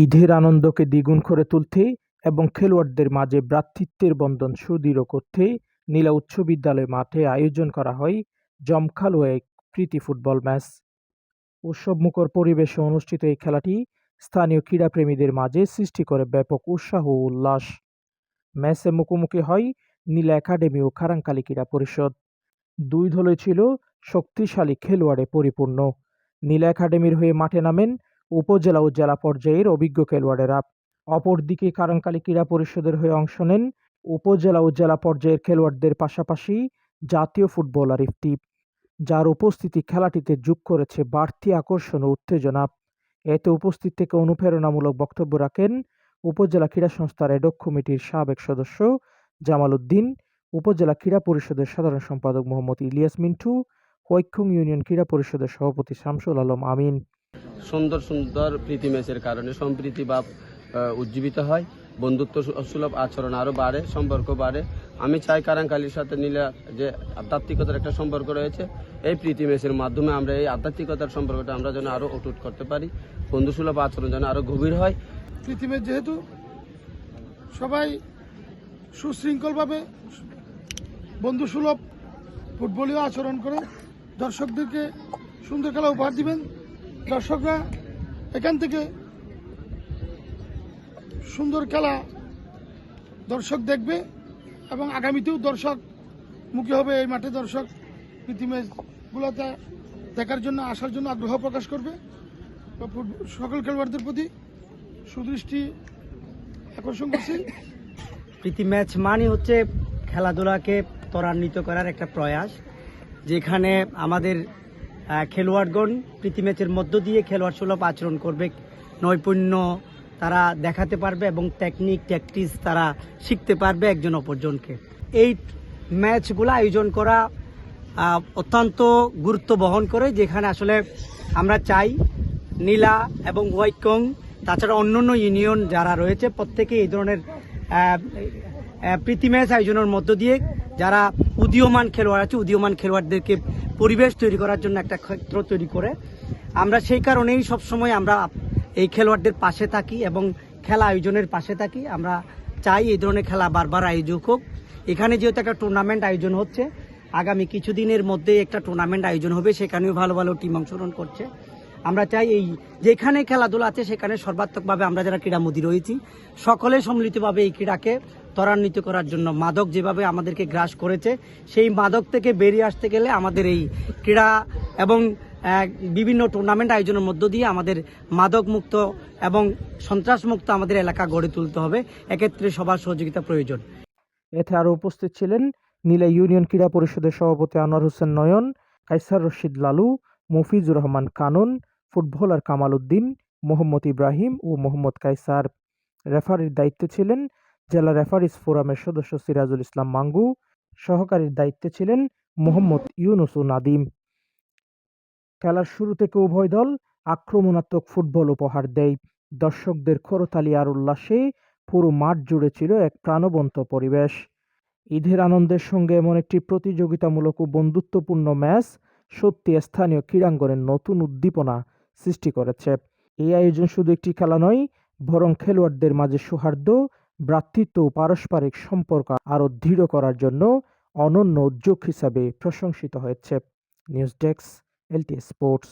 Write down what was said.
ঈদের আনন্দকে দ্বিগুণ করে তুলতে এবং খেলোয়াড়দের মাঝে ভ্রাতৃত্বের বন্ধন সুদৃঢ় করতে নীলা উচ্চ বিদ্যালয় মাঠে আয়োজন করা হয় জমকালো এক প্রীতি ফুটবল ম্যাচ। উৎসবমুখর পরিবেশে অনুষ্ঠিত এই খেলাটি স্থানীয় ক্রীড়াপ্রেমীদের মাঝে সৃষ্টি করে ব্যাপক উৎসাহ ও উল্লাস। ম্যাচে মুখোমুখি হয় নীলা একাডেমি ও খারাঙ্কালী ক্রীড়া পরিষদ। দুই দলই ছিল শক্তিশালী খেলোয়াড়ে পরিপূর্ণ। নীলা একাডেমির হয়ে মাঠে নামেন উপজেলা ও জেলা পর্যায়ের অভিজ্ঞ খেলোয়াড়েরা। অপরদিকে কারাঙ্কালী ক্রীড়া পরিষদের হয়ে অংশ নেন উপজেলা ও জেলা পর্যায়ের খেলোয়াড়দের পাশাপাশি জাতীয় ফুটবলার ইফতি, যার উপস্থিতি খেলাটিতে যোগ করেছে বাড়তি আকর্ষণ ও উত্তেজনা। এতে উপস্থিত থেকে অনুপ্রেরণামূলক বক্তব্য রাখেন উপজেলা ক্রীড়া সংস্থার এডক কমিটির সাবেক সদস্য জামাল উদ্দিন, উপজেলা ক্রীড়া পরিষদের সাধারণ সম্পাদক মোহাম্মদ ইলিয়াস মিন্টু, হৈক্ষং ইউনিয়ন ক্রীড়া পরিষদের সভাপতি শামসুল আলম আমিন। সুন্দর সুন্দর প্রীতি ম্যাচের কারণে সম্প্রীতি ভাব উজ্জীবিত হয়, বন্ধুত্ব সুলভ আচরণ আরও বাড়ে, সম্পর্ক বাড়ে। আমি চাই কারাঙ্কালীর সাথে নীলা যে আধ্যাত্মিকতার একটা সম্পর্ক রয়েছে, এই প্রীতি ম্যাচের মাধ্যমে আমরা এই আধ্যাত্মিকতার সম্পর্কটা আমরা যেন আরও অটুট করতে পারি, বন্ধুসুলভ আচরণ যেন আরও গভীর হয়। প্রীতি ম্যাচ যেহেতু সবাই সুশৃঙ্খলভাবে বন্ধুসুলভ ফুটবলীয় আচরণ করে দর্শকদেরকে সুন্দর খেলা উপহার দিবেন। দর্শকরা এখান থেকে সুন্দর খেলা দর্শক দেখবে এবং আগামীতেও দর্শক মুখী হবে। এই মাঠে দর্শক প্রীতি ম্যাচগুলোতে দেখার জন্য আসার জন্য আগ্রহ প্রকাশ করবে। সকল খেলোয়াড়দের প্রতি সুদৃষ্টি আকর্ষণ করছি। প্রীতি ম্যাচ মানে হচ্ছে খেলাধুলাকে ত্বরান্বিত করার একটা প্রয়াস, যেখানে আমাদের খেলোয়াড়গণ প্রীতি ম্যাচের মধ্য দিয়ে খেলোয়াড় সুলভ আচরণ করবে, নৈপুণ্য তারা দেখাতে পারবে এবং ট্যাকটিক্স তারা শিখতে পারবে একজন অপরজনকে। এই ম্যাচগুলো আয়োজন করা অত্যন্ত গুরুত্ব বহন করে, যেখানে আসলে আমরা চাই নীলা এবং হৈক্ষং তাছাড়া অন্যান্য ইউনিয়ন যারা রয়েছে প্রত্যেকে এই ধরনের প্রীতি ম্যাচ আয়োজনের মধ্য দিয়ে যারা উদীয়মান খেলোয়াড় আছে উদীয়মান খেলোয়াড়দেরকে পরিবেশ তৈরি করার জন্য একটা ক্ষেত্র তৈরি করে। আমরা সেই কারণেই সবসময় আমরা এই খেলোয়াড়দের পাশে থাকি এবং খেলা আয়োজনের পাশে থাকি। আমরা চাই এই ধরনের খেলা বারবার আয়োজক হোক। এখানে যেহেতু একটা টুর্নামেন্ট আয়োজন হচ্ছে, আগামী কিছুদিনের মধ্যেই একটা টুর্নামেন্ট আয়োজন হবে, সেখানেও ভালো ভালো টিম অংশগ্রহণ করছে। আমরা চাই এই যেখানে খেলাধুলা আছে সেখানে সর্বাত্মকভাবে আমরা যারা ক্রীড়ামোদী রয়েছি সকলে সম্মিলিতভাবে এই ক্রীড়াকে ত্বরান্বিত করার জন্য, মাদক যেভাবে আমাদেরকে গ্রাস করেছে সেই মাদক থেকে বেরিয়ে আসতে গেলে আমাদের এই ক্রীড়া এবং বিভিন্ন টুর্নামেন্ট আয়োজনের মধ্য দিয়ে আমাদের মাদক মুক্ত এবং সন্ত্রাস মুক্ত আমাদের এলাকা গড়ে তুলতে হবে। এক্ষেত্রে সবার সহযোগিতা প্রয়োজন। এতে আরও উপস্থিত ছিলেন নীলা ইউনিয়ন ক্রীড়া পরিষদের সভাপতি আনোয়ার হোসেন নয়ন, কাইসার রশিদ লালু, মফিজুর রহমান কানন, ফুটবলার কামাল উদ্দিন, মোহাম্মদ ইব্রাহিম ও মোহাম্মদ কাইসার। রেফারির দায়িত্বে ছিলেন জেলা রেফারিজ ফোরামের সদস্য সিরাজুল ইসলাম মাঙ্গু। সহকারীর দায়িত্বে ছিলেন মোহাম্মদ ইউনুস ও নাদিম। খেলার শুরু থেকে উভয় দল আক্রমণাত্মক ফুটবল উপহার দেয়। দর্শকদের করতালি আর উল্লাসে পুরো মাঠ জুড়ে ছিল এক প্রাণবন্ত পরিবেশ। ঈদের আনন্দের সঙ্গে এমন একটি প্রতিযোগিতামূলক ও বন্ধুত্বপূর্ণ ম্যাচ সত্যি স্থানীয় ক্রীড়াঙ্গনের নতুন উদ্দীপনা সৃষ্টি করেছে। এই আয়োজন শুধু একটি খেলা নয়, বরং খেলোয়াড়দের মাঝে সৌহার্দ্য, ভ্রাতৃত্ব ও পারস্পরিক সম্পর্ক আরও দৃঢ় করার জন্য অনন্য উদ্যোগ হিসাবে প্রশংসিত হয়েছে। News desk, LTS sports.